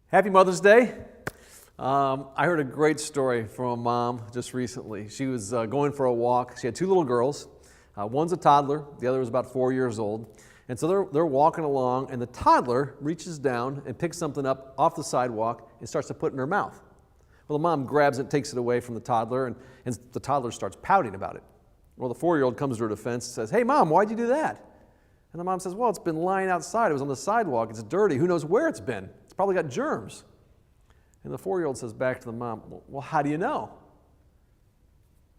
Happy Mother's Day. I heard a great story from a mom just recently. She was going for a walk. She had two little girls. One's a toddler, the other was about 4 years old. And so they're walking along, and the toddler reaches down and picks something up off the sidewalk and starts to put it in her mouth. Well, the mom grabs it, takes it away from the toddler, and the toddler starts pouting about it. Well, the 4-year-old comes to her defense and says, "Hey, Mom, why'd you do that?" And the mom says, "Well, it's been lying outside. It was on the sidewalk. It's dirty. Who knows where it's been? It's probably got germs." And the 4-year-old says back to the mom, "Well, how do you know?"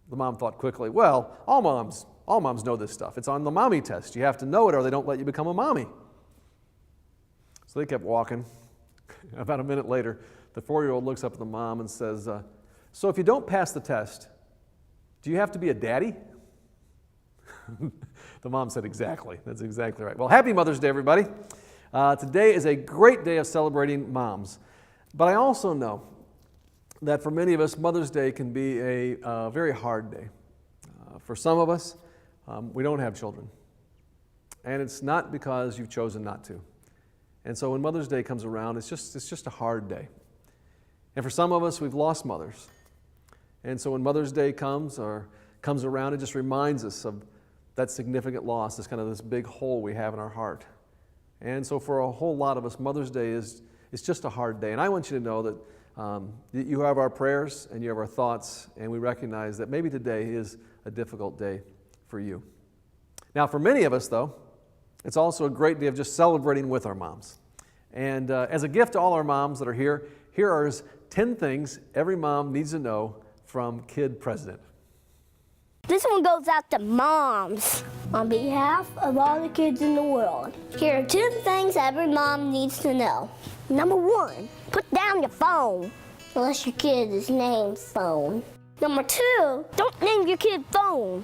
The mom thought quickly, "Well, all moms know this stuff. It's on the mommy test. You have to know it or they don't let you become a mommy." So they kept walking. About a minute later, the 4-year-old looks up at the mom and says, "So if you don't pass the test, do you have to be a daddy?" The mom said, "Exactly. That's exactly right." Well, happy Mother's Day, everybody. Today is a great day of celebrating moms. But I also know that for many of us, Mother's Day can be a very hard day. For some of us, we don't have children. And it's not because you've chosen not to. And so when Mother's Day comes around, it's just a hard day. And for some of us, we've lost mothers. And so when Mother's Day comes around, it just reminds us of that significant loss, this big hole we have in our heart. And so for a whole lot of us, Mother's Day is just a hard day. And I want you to know that you have our prayers and you have our thoughts, and we recognize that maybe today is a difficult day for you. Now, for many of us, though, it's also a great day of just celebrating with our moms. And as a gift to all our moms that are here are 10 things every mom needs to know from Kid President. This one goes out to moms. On behalf of all the kids in the world, here are 10 things every mom needs to know. Number 1, put down your phone, unless your kid is named Phone. Number 2, don't name your kid Phone.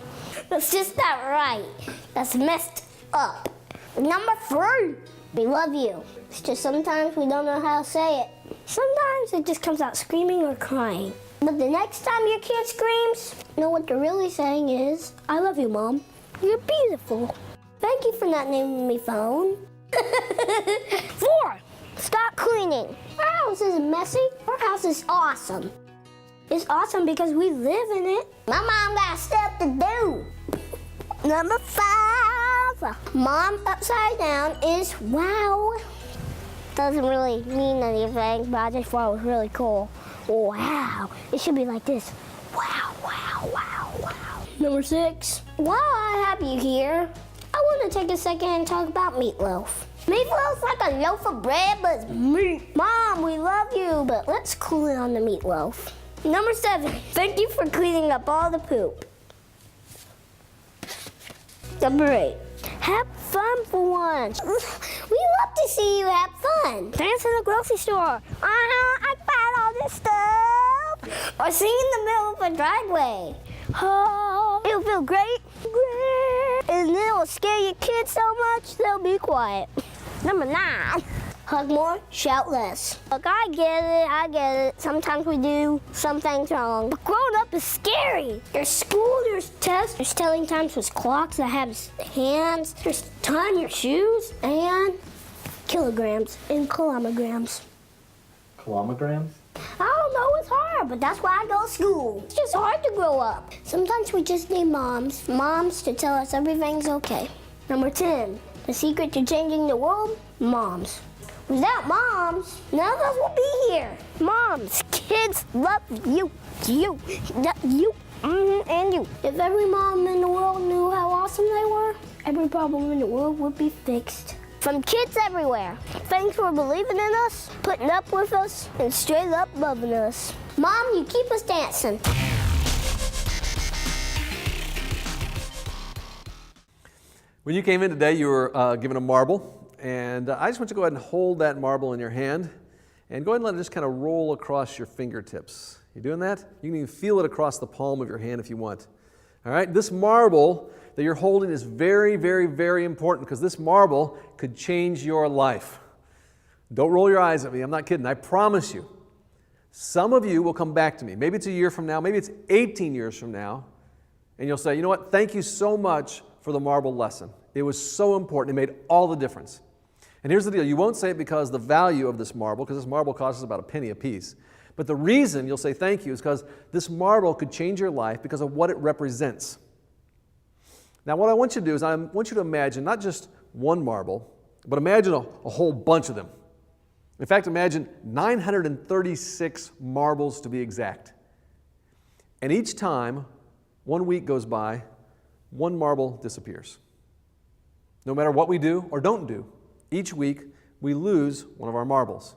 That's just not right. That's messed up. Number 3, we love you. It's just sometimes we don't know how to say it. Sometimes it just comes out screaming or crying. But the next time your kid screams, you know what they're really saying is, "I love you, Mom. You're beautiful. Thank you for not naming me Phone." 4, stop cleaning. Our house isn't messy. Our house is awesome. It's awesome because we live in it. My mom got stuff to do. Number 5, Mom upside down is wow. Doesn't really mean anything, but I just thought it was really cool. Wow. It should be like this. Wow, wow, wow, wow. Number 6, while I have you here, I want to take a second and talk about meatloaf. Meatloaf's like a loaf of bread, but it's meat. Mom, we love you, but let's cool it on the meatloaf. Number 7, thank you for cleaning up all the poop. Number 8, have fun for once. We love to see you have fun. Dance in the grocery store. I found all this stuff. Or sing in the middle of a driveway. Oh, it'll feel great. And then it'll scare your kids so much, they'll be quiet. Number 9, hug more, shout less. Look, I get it. Sometimes we do some things wrong. But growing up is scary. There's school, there's tests, there's telling times with clocks that have hands, there's tying your shoes, and kilograms and kilometers. Kilograms? I don't know, it's hard, but that's why I go to school. It's just hard to grow up. Sometimes we just need moms to tell us everything's okay. Number 10, the secret to changing the world, moms. Without moms, none of us will be here. Moms, kids love you, and you. If every mom in the world knew how awesome they were, every problem in the world would be fixed. From kids everywhere, thanks for believing in us, putting up with us, and straight up loving us. Mom, you keep us dancing. When you came in today, you were given a marble. And I just want you to go ahead and hold that marble in your hand and go ahead and let it just kind of roll across your fingertips. You doing that? You can even feel it across the palm of your hand if you want. All right, this marble that you're holding is very, very, very important because this marble could change your life. Don't roll your eyes at me. I'm not kidding. I promise you. Some of you will come back to me. Maybe it's a year from now. Maybe it's 18 years from now. And you'll say, "You know what? Thank you so much for the marble lesson. It was so important. It made all the difference." And here's the deal. You won't say it because the value of this marble, because this marble costs us about a penny a piece. But the reason you'll say thank you is because this marble could change your life because of what it represents. Now, what I want you to do is I want you to imagine not just one marble, but imagine a whole bunch of them. In fact, imagine 936 marbles to be exact. And each time 1 week goes by, one marble disappears. No matter what we do or don't do, each week we lose one of our marbles.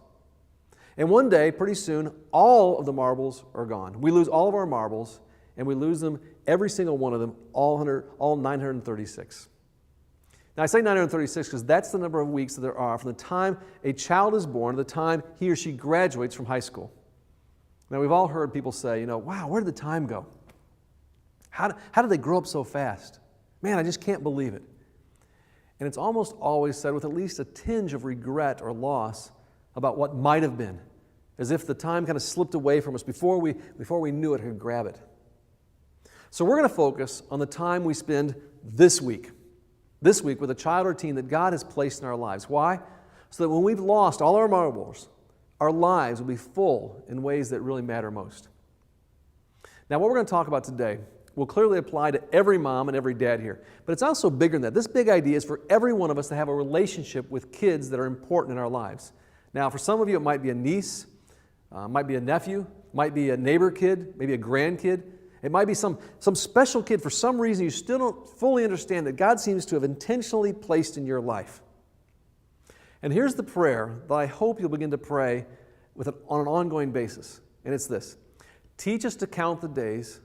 And one day, pretty soon, all of the marbles are gone. We lose all of our marbles, and we lose them, every single one of them, all 936. Now, I say 936 because that's the number of weeks that there are from the time a child is born to the time he or she graduates from high school. Now, we've all heard people say, wow, where did the time go? How did they grow up so fast? Man, I just can't believe it. And it's almost always said with at least a tinge of regret or loss about what might have been, as if the time kind of slipped away from us before we knew it could grab it. So we're going to focus on the time we spend this week with a child or teen that God has placed in our lives. Why? So that when we've lost all our marbles, our lives will be full in ways that really matter most. Now, what we're going to talk about today will clearly apply to every mom and every dad here. But it's also bigger than that. This big idea is for every one of us to have a relationship with kids that are important in our lives. Now, for some of you, it might be a niece, might be a nephew, might be a neighbor kid, maybe a grandkid. It might be some special kid for some reason you still don't fully understand that God seems to have intentionally placed in your life. And here's the prayer that I hope you'll begin to pray on an ongoing basis. And it's this: teach us to count the days,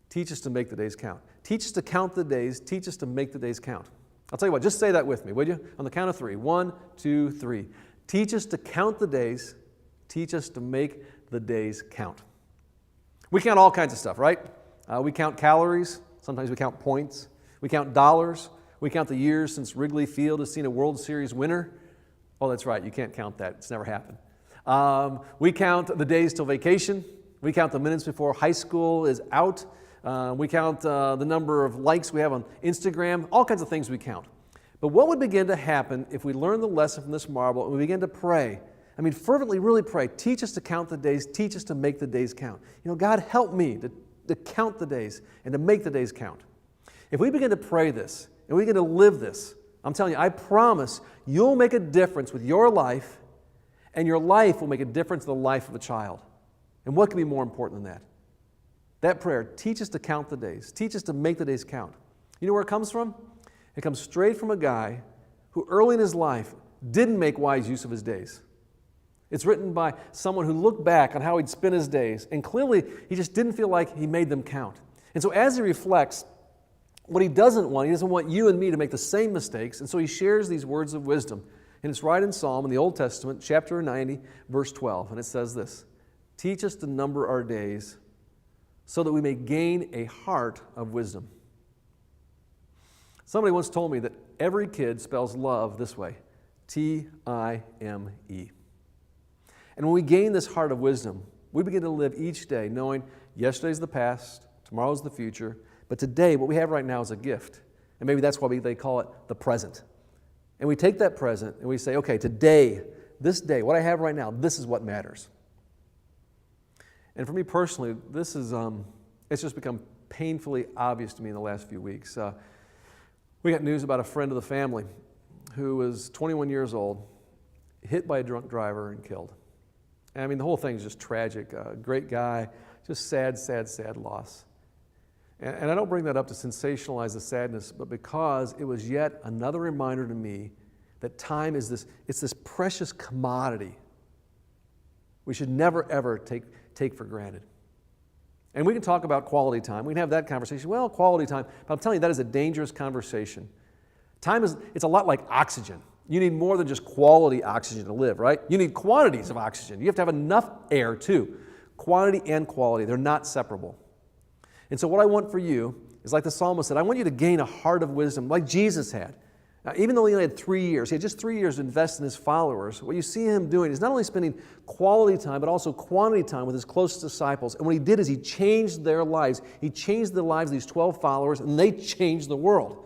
teach us to make the days count. Teach us to count the days, teach us to make the days count. I'll tell you what, just say that with me, would you? On the count of 3. 1, 2, 3. Teach us to count the days, teach us to make the days count. We count all kinds of stuff, right? We count calories, sometimes we count points, we count dollars, we count the years since Wrigley Field has seen a World Series winner. Oh, that's right, you can't count that, it's never happened. We count the days till vacation, we count the minutes before high school is out, we count the number of likes we have on Instagram, all kinds of things we count. But what would begin to happen if we learn the lesson from this marble and we begin to pray? I mean, fervently really pray. Teach us to count the days. Teach us to make the days count. God, help me to count the days and to make the days count. If we begin to pray this and we begin to live this, I'm telling you, I promise you'll make a difference with your life, and your life will make a difference in the life of a child. And what could be more important than that? That prayer, teach us to count the days. Teach us to make the days count. You know where it comes from? It comes straight from a guy who early in his life didn't make wise use of his days. It's written by someone who looked back on how he'd spent his days, and clearly he just didn't feel like he made them count. And so as he reflects, what he doesn't want you and me to make the same mistakes, and so he shares these words of wisdom. And it's right in Psalm in the Old Testament, chapter 90, verse 12, and it says this: teach us to number our days so that we may gain a heart of wisdom. Somebody once told me that every kid spells love this way, T-I-M-E. And when we gain this heart of wisdom, we begin to live each day knowing yesterday's the past, tomorrow's the future, but today, what we have right now is a gift. And maybe that's why they call it the present. And we take that present and we say, okay, today, this day, what I have right now, this is what matters. And for me personally, this is, it's just become painfully obvious to me in the last few weeks. We got news about a friend of the family who was 21 years old, hit by a drunk driver and killed. And I mean, the whole thing is just tragic. Great guy, just sad, sad, sad loss. And I don't bring that up to sensationalize the sadness, but because it was yet another reminder to me that time is this precious commodity we should never, ever take for granted. And we can talk about quality time. We can have that conversation. Well, quality time, but I'm telling you, that is a dangerous conversation. It's a lot like oxygen. You need more than just quality oxygen to live, right? You need quantities of oxygen. You have to have enough air, too. Quantity and quality, they're not separable. And so what I want for you is, like the psalmist said, I want you to gain a heart of wisdom like Jesus had. Now, even though he only had 3 years, he had just 3 years to invest in his followers. What you see him doing is not only spending quality time, but also quantity time with his closest disciples. And what he did is he changed their lives. He changed the lives of these 12 followers, and they changed the world.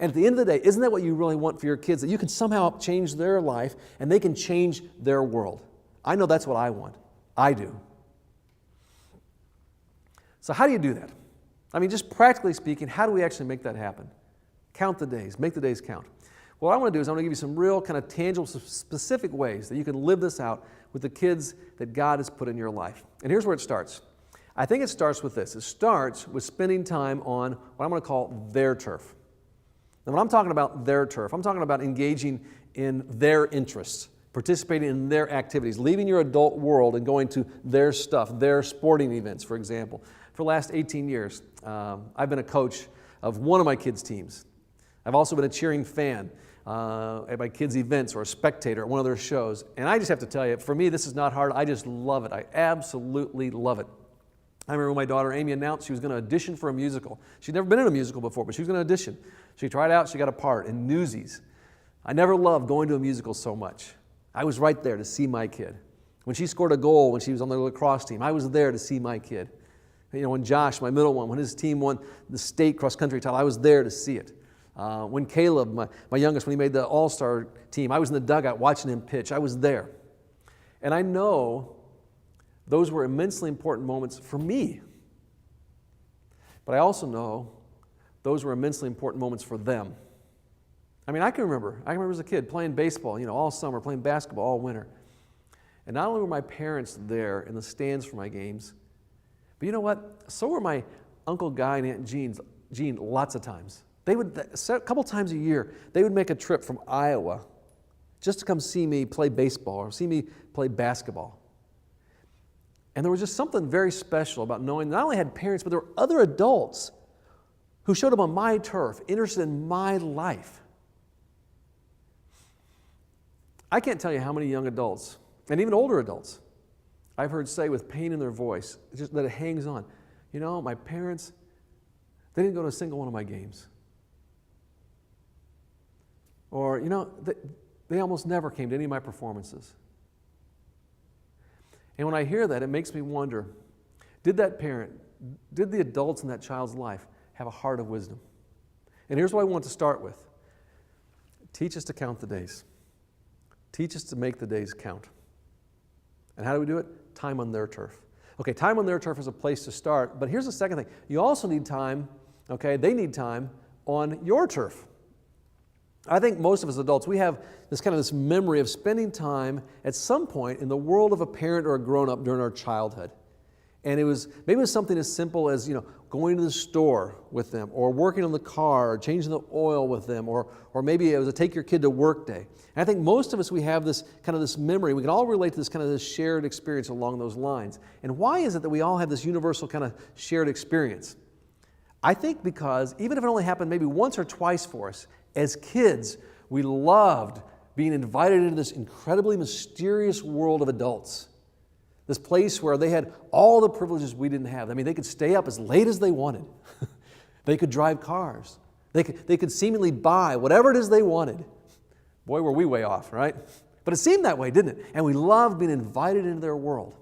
And at the end of the day, isn't that what you really want for your kids? That you can somehow change their life and they can change their world. I know that's what I want. I do. So how do you do that? I mean, just practically speaking, how do we actually make that happen? Count the days. Make the days count. What I want to do is I want to give you some real kind of tangible, specific ways that you can live this out with the kids that God has put in your life. And here's where it starts. I think it starts with this. It starts with spending time on what I'm going to call their turf. And when I'm talking about their turf, I'm talking about engaging in their interests, participating in their activities, leaving your adult world and going to their stuff, their sporting events, for example. For the last 18 years, I've been a coach of one of my kids' teams. I've also been a cheering fan at my kids' events or a spectator at one of their shows. And I just have to tell you, for me, this is not hard. I just love it. I absolutely love it. I remember when my daughter Amy announced she was going to audition for a musical. She'd never been in a musical before, but she was going to audition. She tried out, she got a part in Newsies. I never loved going to a musical so much. I was right there to see my kid. When she scored a goal when she was on the lacrosse team, I was there to see my kid. You know, when Josh, my middle one, when his team won the state cross-country title, I was there to see it. When Caleb, my youngest, when he made the all-star team, I was in the dugout watching him pitch. I was there. And I know those were immensely important moments for me. But I also know those were immensely important moments for them. I mean, I can remember as a kid playing baseball, all summer, playing basketball all winter. And not only were my parents there in the stands for my games, but you know what? So were my Uncle Guy and Aunt Jean lots of times. They would, a couple times a year, they would make a trip from Iowa just to come see me play baseball or see me play basketball. And there was just something very special about knowing not only had parents, but there were other adults who showed up on my turf, interested in my life. I can't tell you how many young adults, and even older adults, I've heard say with pain in their voice, just that it hangs on. My parents, they didn't go to a single one of my games. Or, they almost never came to any of my performances. And when I hear that, it makes me wonder, did the adults in that child's life have a heart of wisdom? And here's what I want to start with. Teach us to count the days. Teach us to make the days count. And how do we do it? Time on their turf. Okay, time on their turf is a place to start, but here's the second thing. You also need time, they need time on your turf. I think most of us adults, we have this memory of spending time at some point in the world of a parent or a grown-up during our childhood. And maybe it was something as simple as, going to the store with them, or working on the car, or changing the oil with them, or maybe it was a take your kid to work day. And I think most of us, we have this memory. We can all relate to this shared experience along those lines. And why is it that we all have this universal kind of shared experience? I think because even if it only happened maybe once or twice for us, as kids, we loved being invited into this incredibly mysterious world of adults. This place where they had all the privileges we didn't have. I mean, they could stay up as late as they wanted. They could drive cars. They could seemingly buy whatever it is they wanted. Boy, were we way off, right? But it seemed that way, didn't it? And we loved being invited into their world.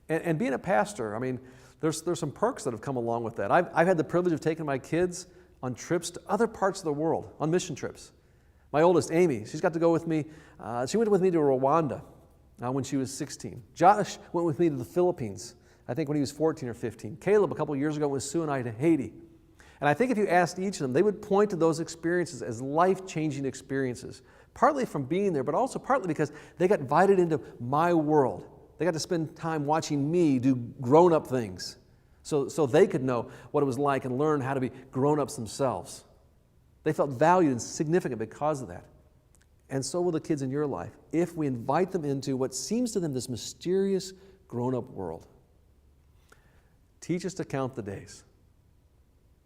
And being a pastor, I mean, there's some perks that have come along with that. I've had the privilege of taking my kids on trips to other parts of the world, on mission trips. My oldest, Amy, she's got to go with me. She went with me to Rwanda when she was 16. Josh went with me to the Philippines, I think when he was 14 or 15. Caleb, a couple years ago, went with Sue and I to Haiti. And I think if you asked each of them, they would point to those experiences as life-changing experiences, partly from being there, but also partly because they got invited into my world. They got to spend time watching me do grown-up things. So they could know what it was like and learn how to be grown-ups themselves. They felt valued and significant because of that. And so will the kids in your life, if we invite them into what seems to them this mysterious grown-up world. Teach us to count the days.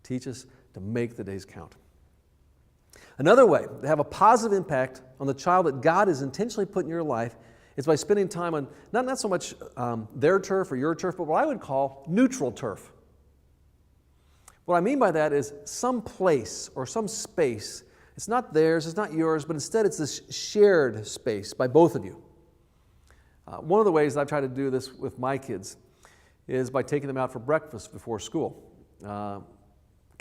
Teach us to make the days count. Another way to have a positive impact on the child that God has intentionally put in your life is by spending time on not so much their turf or your turf, but what I would call neutral turf. What I mean by that is some place or some space. It's not theirs, it's not yours, but instead it's this shared space by both of you. One of the ways I've tried to do this with my kids is by taking them out for breakfast before school.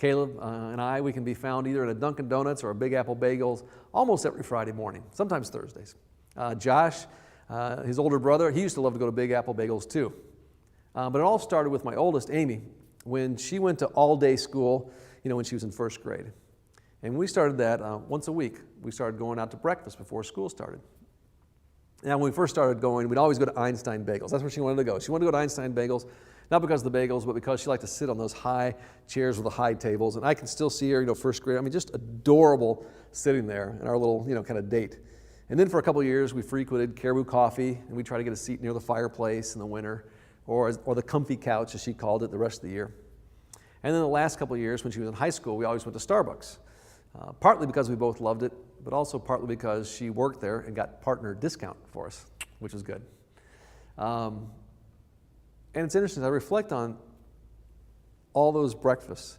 Caleb and I, we can be found either at a Dunkin' Donuts or a Big Apple Bagels almost every Friday morning, sometimes Thursdays. Josh, his older brother, he used to love to go to Big Apple Bagels too. But it all started with my oldest, Amy, when she went to all-day school, when she was in first grade. And we started that once a week. We started going out to breakfast before school started. Now, when we first started going, we'd always go to Einstein Bagels. That's where she wanted to go. She wanted to go to Einstein Bagels, not because of the bagels, but because she liked to sit on those high chairs with the high tables. And I can still see her, first grade. I mean, just adorable sitting there in our little, kind of date. And then for a couple of years, we frequented Caribou Coffee, and we tried to get a seat near the fireplace in the winter, or the comfy couch, as she called it, the rest of the year. And then the last couple of years, when she was in high school, we always went to Starbucks, partly because we both loved it, but also partly because she worked there and got partner discount for us, which was good. And it's interesting, I reflect on all those breakfasts,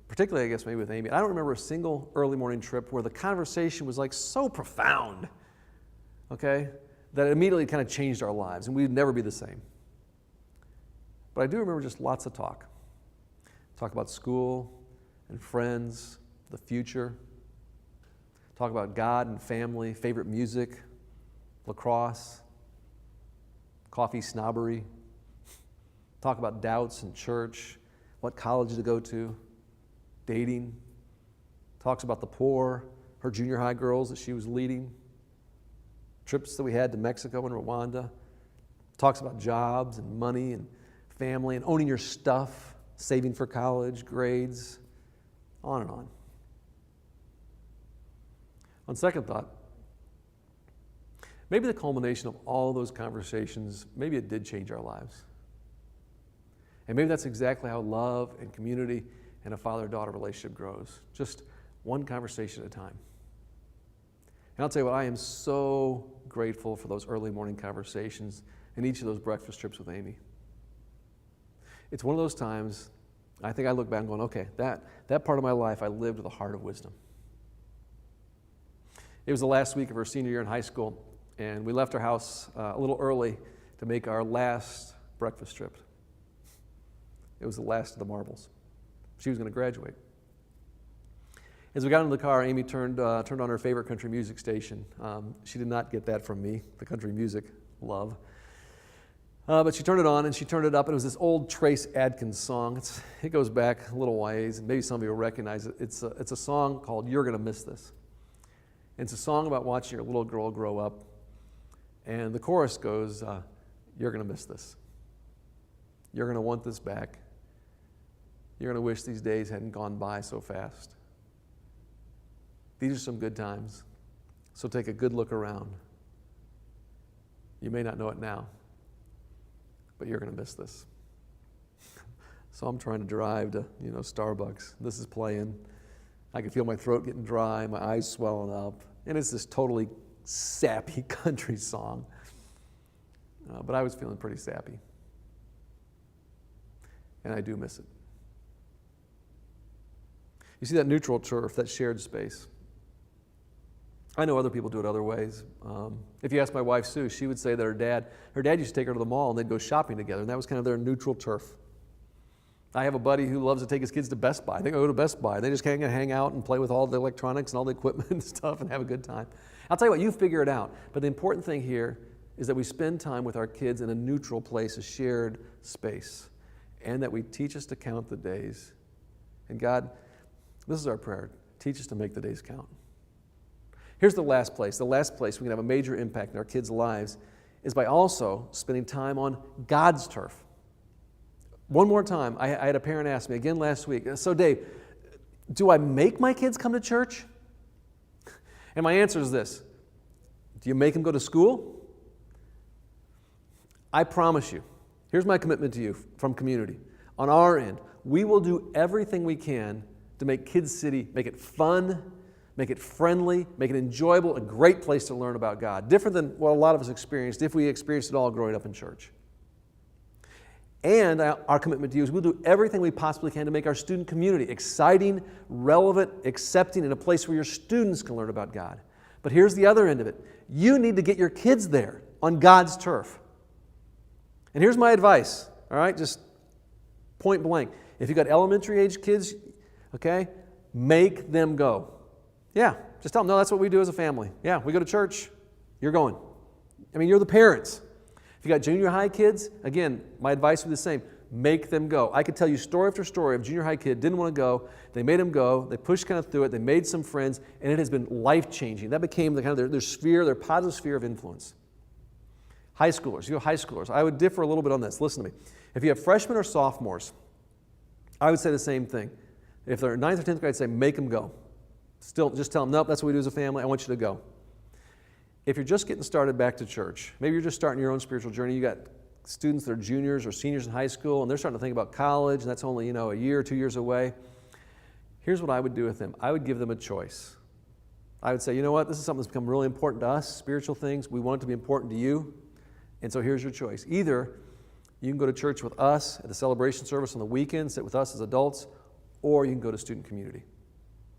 particularly, I guess, maybe with Amy. I don't remember a single early morning trip where the conversation was like so profound, okay, that it immediately kind of changed our lives, and we'd never be the same. But I do remember just lots of talk. Talk about school and friends, the future. Talk about God and family, favorite music, lacrosse, coffee snobbery. Talk about doubts in church, what college to go to, dating. Talks about the poor, her junior high girls that she was leading, trips that we had to Mexico and Rwanda. Talks about jobs and money and family and owning your stuff, saving for college, grades, on and on. On second thought, maybe the culmination of all those conversations, maybe it did change our lives. And maybe that's exactly how love and community and a father-daughter relationship grows, just one conversation at a time. And I'll tell you what, I am so grateful for those early morning conversations and each of those breakfast trips with Amy. It's one of those times, I think I look back and going, okay, that part of my life I lived with a heart of wisdom. It was the last week of her senior year in high school, and we left our house a little early to make our last breakfast trip. It was the last of the marbles. She was going to graduate. As we got into the car, Amy turned on her favorite country music station. She did not get that from me, the country music love. But she turned it on, and she turned it up, and it was this old Trace Adkins song. It goes back a little ways, and maybe some of you will recognize it. It's a song called You're Gonna Miss This. And it's a song about watching your little girl grow up. And the chorus goes, you're gonna miss this. You're gonna want this back. You're gonna wish these days hadn't gone by so fast. These are some good times, so take a good look around. You may not know it now, but you're going to miss this. So I'm trying to drive to, Starbucks. This is playing. I can feel my throat getting dry, my eyes swelling up, and it's this totally sappy country song. But I was feeling pretty sappy, and I do miss it. You see that neutral turf, that shared space. I know other people do it other ways. If you ask my wife, Sue, she would say that her dad used to take her to the mall and they'd go shopping together, and that was kind of their neutral turf. I have a buddy who loves to take his kids to Best Buy. They go to Best Buy. They just kind of hang out and play with all the electronics and all the equipment and stuff and have a good time. I'll tell you what, you figure it out. But the important thing here is that we spend time with our kids in a neutral place, a shared space, and that we teach us to count the days. And God, this is our prayer. Teach us to make the days count. Here's the last place. The last place we can have a major impact in our kids' lives is by also spending time on God's turf. One more time, I had a parent ask me again last week, so Dave, do I make my kids come to church? And my answer is this: do you make them go to school? I promise you, here's my commitment to you from community. On our end, we will do everything we can to make Kids City, make it fun, make it friendly, make it enjoyable, a great place to learn about God. Different than what a lot of us experienced if we experienced it all growing up in church. And our commitment to you is we'll do everything we possibly can to make our student community exciting, relevant, accepting, and a place where your students can learn about God. But here's the other end of it. You need to get your kids there on God's turf. And here's my advice, all right, just point blank. If you've got elementary age kids, Okay? Make them go. Yeah, just tell them, no, that's what we do as a family. Yeah, we go to church, you're going. I mean, you're the parents. If you got junior high kids, again, my advice would be the same. Make them go. I could tell you story after story of junior high kid didn't want to go. They made him go. They pushed kind of through it. They made some friends, and it has been life-changing. That became the kind of their sphere, their positive sphere of influence. High schoolers, you have high schoolers. I would differ a little bit on this. Listen to me. If you have freshmen or sophomores, I would say the same thing. If they're in 9th or 10th grade, I'd say make them go. Still, just tell them, nope, that's what we do as a family. I want you to go. If you're just getting started back to church, maybe you're just starting your own spiritual journey, you got students that are juniors or seniors in high school, and they're starting to think about college, and that's only, a year or 2 years away. Here's what I would do with them. I would give them a choice. I would say, you know what, this is something that's become really important to us, spiritual things. We want it to be important to you, and so here's your choice. Either you can go to church with us at the celebration service on the weekend, sit with us as adults, or you can go to student community.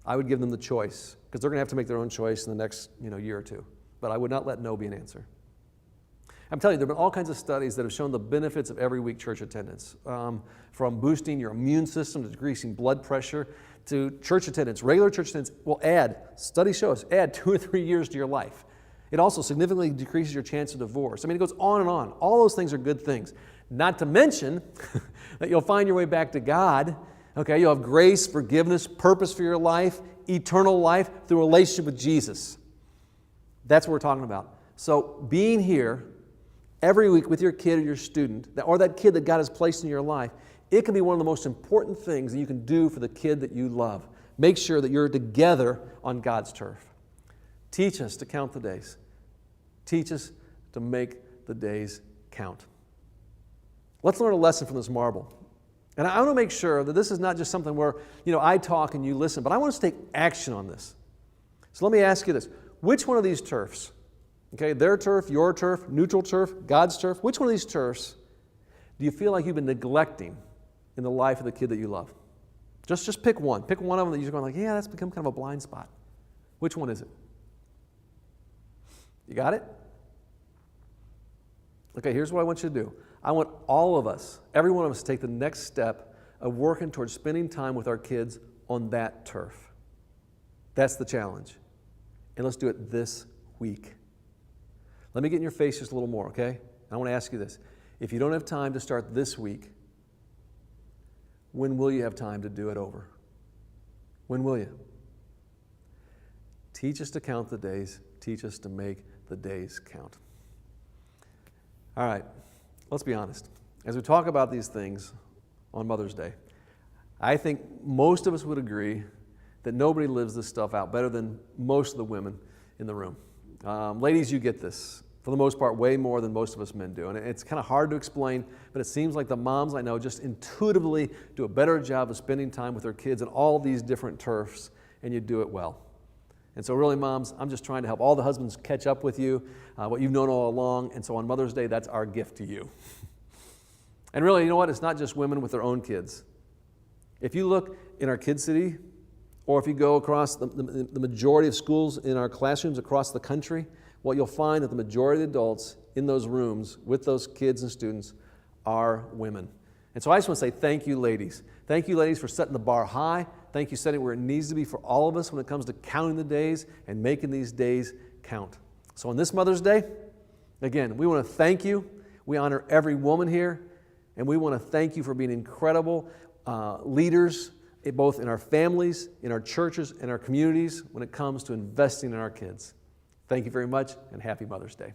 I would give them the choice, because they're going to have to make their own choice in the next year or two. But I would not let no be an answer. I'm telling you, there have been all kinds of studies that have shown the benefits of every week church attendance, from boosting your immune system to decreasing blood pressure to church attendance. Regular church attendance will studies show us, add 2 or 3 years to your life. It also significantly decreases your chance of divorce. I mean, it goes on and on. All those things are good things. Not to mention that you'll find your way back to God. Okay, you'll have grace, forgiveness, purpose for your life, eternal life through a relationship with Jesus. That's what we're talking about. So being here every week with your kid or your student, or that kid that God has placed in your life, it can be one of the most important things that you can do for the kid that you love. Make sure that you're together on God's turf. Teach us to count the days. Teach us to make the days count. Let's learn a lesson from this marble. And I want to make sure that this is not just something where, I talk and you listen, but I want us to take action on this. So let me ask you this. Which one of these turfs, okay, their turf, your turf, neutral turf, God's turf, which one of these turfs do you feel like you've been neglecting in the life of the kid that you love? Just pick one. Pick one of them that you're going like, yeah, that's become kind of a blind spot. Which one is it? You got it? Okay, here's what I want you to do. I want all of us, every one of us, to take the next step of working towards spending time with our kids on that turf. That's the challenge. And let's do it this week. Let me get in your face just a little more, okay? I want to ask you this. If you don't have time to start this week, when will you have time to do it over? When will you? Teach us to count the days. Teach us to make the days count. All right, let's be honest. As we talk about these things on Mother's Day, I think most of us would agree that nobody lives this stuff out better than most of the women in the room. Ladies, you get this, for the most part, way more than most of us men do. And it's kind of hard to explain, but it seems like the moms I know just intuitively do a better job of spending time with their kids in all these different turfs, and you do it well. And so really, moms, I'm just trying to help all the husbands catch up with you, what you've known all along. And so on Mother's Day, that's our gift to you. And really, you know what? It's not just women with their own kids. If you look in our Kid City, or if you go across the majority of schools in our classrooms across the country, what you'll find that the majority of the adults in those rooms with those kids and students are women. And so I just want to say thank you, ladies. Thank you, ladies, for setting the bar high. Thank you for setting it where it needs to be for all of us when it comes to counting the days and making these days count. So on this Mother's Day, again, we want to thank you. We honor every woman here, and we want to thank you for being incredible leaders, both in our families, in our churches, and our communities when it comes to investing in our kids. Thank you very much, and happy Mother's Day.